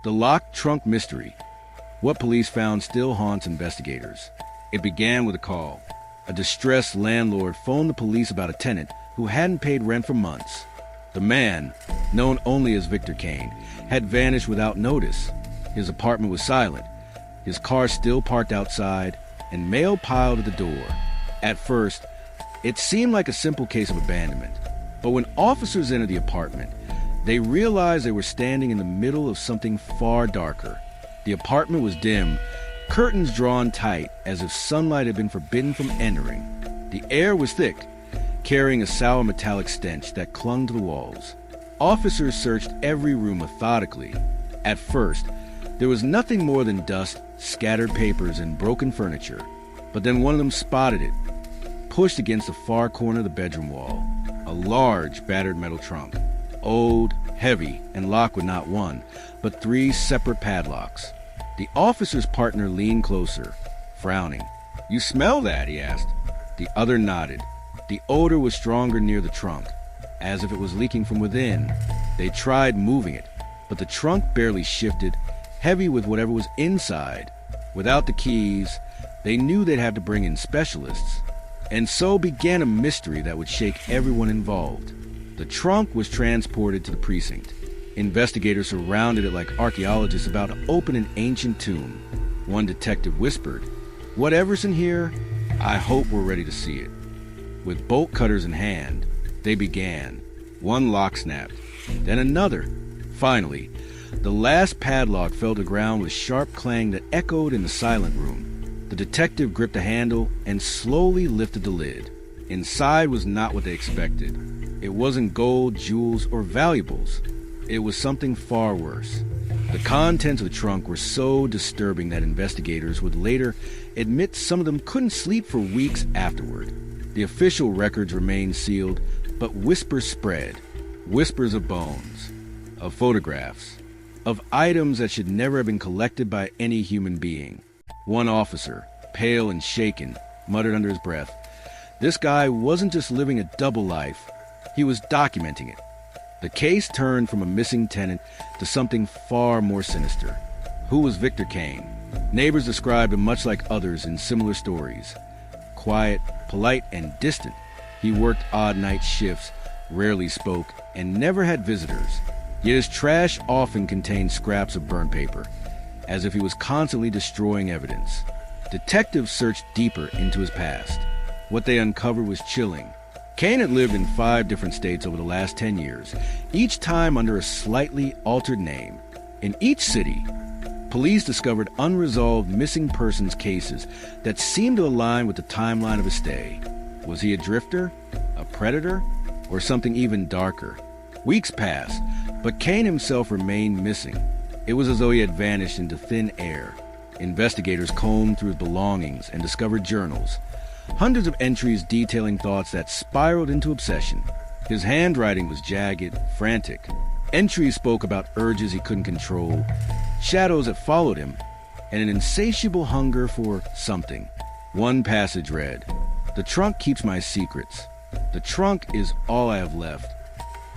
The locked trunk mystery. What police found still haunts investigators. It began with a call. A distressed landlord phoned the police about a tenant who hadn't paid rent for months. The man, known only as Victor Kane, had vanished without notice. His apartment was silent, his car still parked outside, and mail piled at the door. At first, it seemed like a simple case of abandonment. But when officers entered the apartment, they realized they were standing in the middle of something far darker. The apartment was dim, curtains drawn tight as if sunlight had been forbidden from entering. The air was thick, carrying a sour metallic stench that clung to the walls. Officers searched every room methodically. At first, there was nothing more than dust, scattered papers, and broken furniture. But then one of them spotted it, pushed against the far corner of the bedroom wall. A large, battered metal trunk. Old, heavy, and locked with not one, but 3 separate padlocks. The officer's partner leaned closer, frowning. "You smell that?" he asked. The other nodded. The odor was stronger near the trunk, as if it was leaking from within. They tried moving it, but the trunk barely shifted, heavy with whatever was inside. Without the keys, they knew they'd have to bring in specialists. And so began a mystery that would shake everyone involved. The trunk was transported to the precinct. Investigators surrounded it like archaeologists about to open an ancient tomb. One detective whispered, "Whatever's in here, I hope we're ready to see it." With bolt cutters in hand, they began. One lock snapped, then another. Finally, the last padlock fell to the ground with sharp clang that echoed in the silent room. The detective gripped the handle and slowly lifted the lid. Inside was not what they expected. It wasn't gold, jewels, or valuables. It was something far worse. The contents of the trunk were so disturbing that investigators would later admit some of them couldn't sleep for weeks afterward. The official records remained sealed, but whispers spread. Whispers of bones, of photographs, of items that should never have been collected by any human being. One officer, pale and shaken, muttered under his breath, "This guy wasn't just living a double life, he was documenting it." The case turned from a missing tenant to something far more sinister. Who was Victor Kane? Neighbors described him much like others in similar stories. Quiet, polite, and distant. He worked odd night shifts, rarely spoke, and never had visitors. Yet his trash often contained scraps of burnt paper, as if he was constantly destroying evidence. Detectives searched deeper into his past. What they uncovered was chilling. Kane had lived in 5 different states over the last 10 years, each time under a slightly altered name. In each city, police discovered unresolved missing persons cases that seemed to align with the timeline of his stay. Was he a drifter, a predator, or something even darker? Weeks passed, but Kane himself remained missing. It was as though he had vanished into thin air. Investigators combed through his belongings and discovered journals. Hundreds of entries detailing thoughts that spiraled into obsession. His handwriting was jagged, frantic. Entries spoke about urges he couldn't control, shadows that followed him, and an insatiable hunger for something. One passage read, "The trunk keeps my secrets. The trunk is all I have left."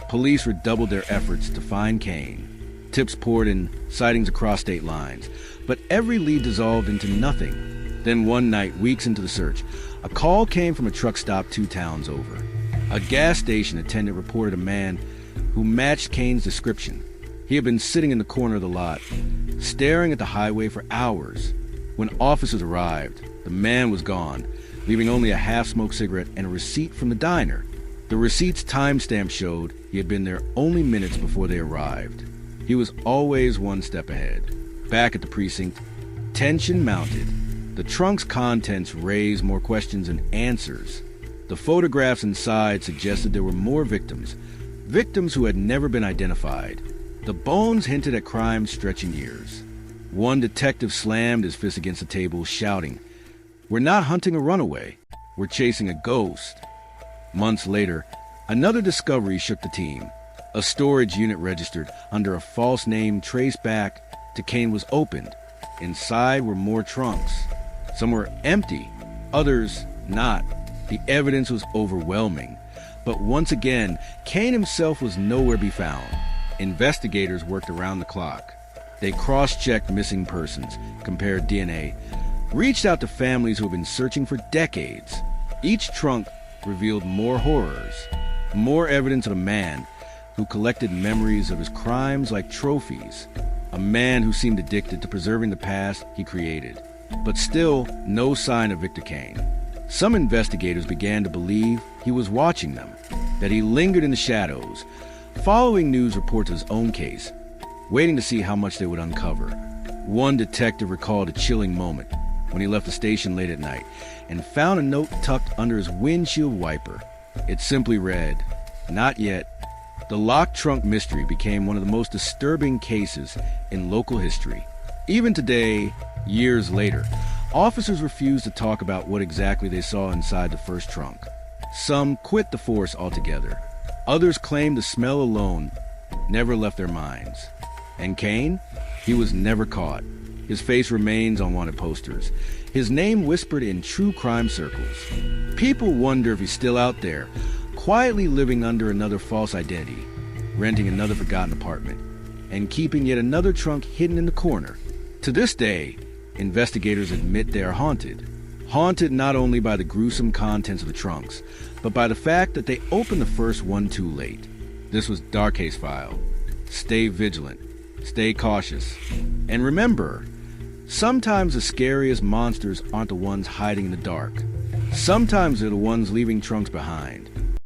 Police redoubled their efforts to find Kane. Tips poured in, sightings across state lines, but every lead dissolved into nothing. Then one night, weeks into the search, a call came from a truck stop 2 towns over. A gas station attendant reported a man who matched Kane's description. He had been sitting in the corner of the lot, staring at the highway for hours. When officers arrived, the man was gone, leaving only a half-smoked cigarette and a receipt from the diner. The receipt's timestamp showed he had been there only minutes before they arrived. He was always one step ahead. Back at the precinct, tension mounted. The trunk's contents raised more questions than answers. The photographs inside suggested there were more victims who had never been identified. The bones hinted at crimes stretching years. One detective slammed his fist against the table, shouting, "We're not hunting a runaway. We're chasing a ghost." Months later, another discovery shook the team. A storage unit registered under a false name traced back to Kane was opened. Inside were more trunks. Some were empty, others not. The evidence was overwhelming. But once again, Kane himself was nowhere to be found. Investigators worked around the clock. They cross-checked missing persons, compared DNA, reached out to families who have been searching for decades. Each trunk revealed more horrors, more evidence of a man who collected memories of his crimes like trophies, a man who seemed addicted to preserving the past he created. But still, no sign of Victor Kane. Some investigators began to believe he was watching them, that he lingered in the shadows, following news reports of his own case, waiting to see how much they would uncover. One detective recalled a chilling moment when he left the station late at night and found a note tucked under his windshield wiper. It simply read, "Not yet." The locked trunk mystery became one of the most disturbing cases in local history. Even today, years later, officers refuse to talk about what exactly they saw inside the first trunk. Some quit the force altogether. Others claim the smell alone never left their minds. And Kane? He was never caught. His face remains on wanted posters, his name whispered in true crime circles. People wonder if he's still out there, quietly living under another false identity, renting another forgotten apartment, and keeping yet another trunk hidden in the corner. To this day, investigators admit they are haunted. Haunted not only by the gruesome contents of the trunks, but by the fact that they opened the first one too late. This was Dark Case File. Stay vigilant, stay cautious, and remember, sometimes the scariest monsters aren't the ones hiding in the dark. Sometimes they're the ones leaving trunks behind.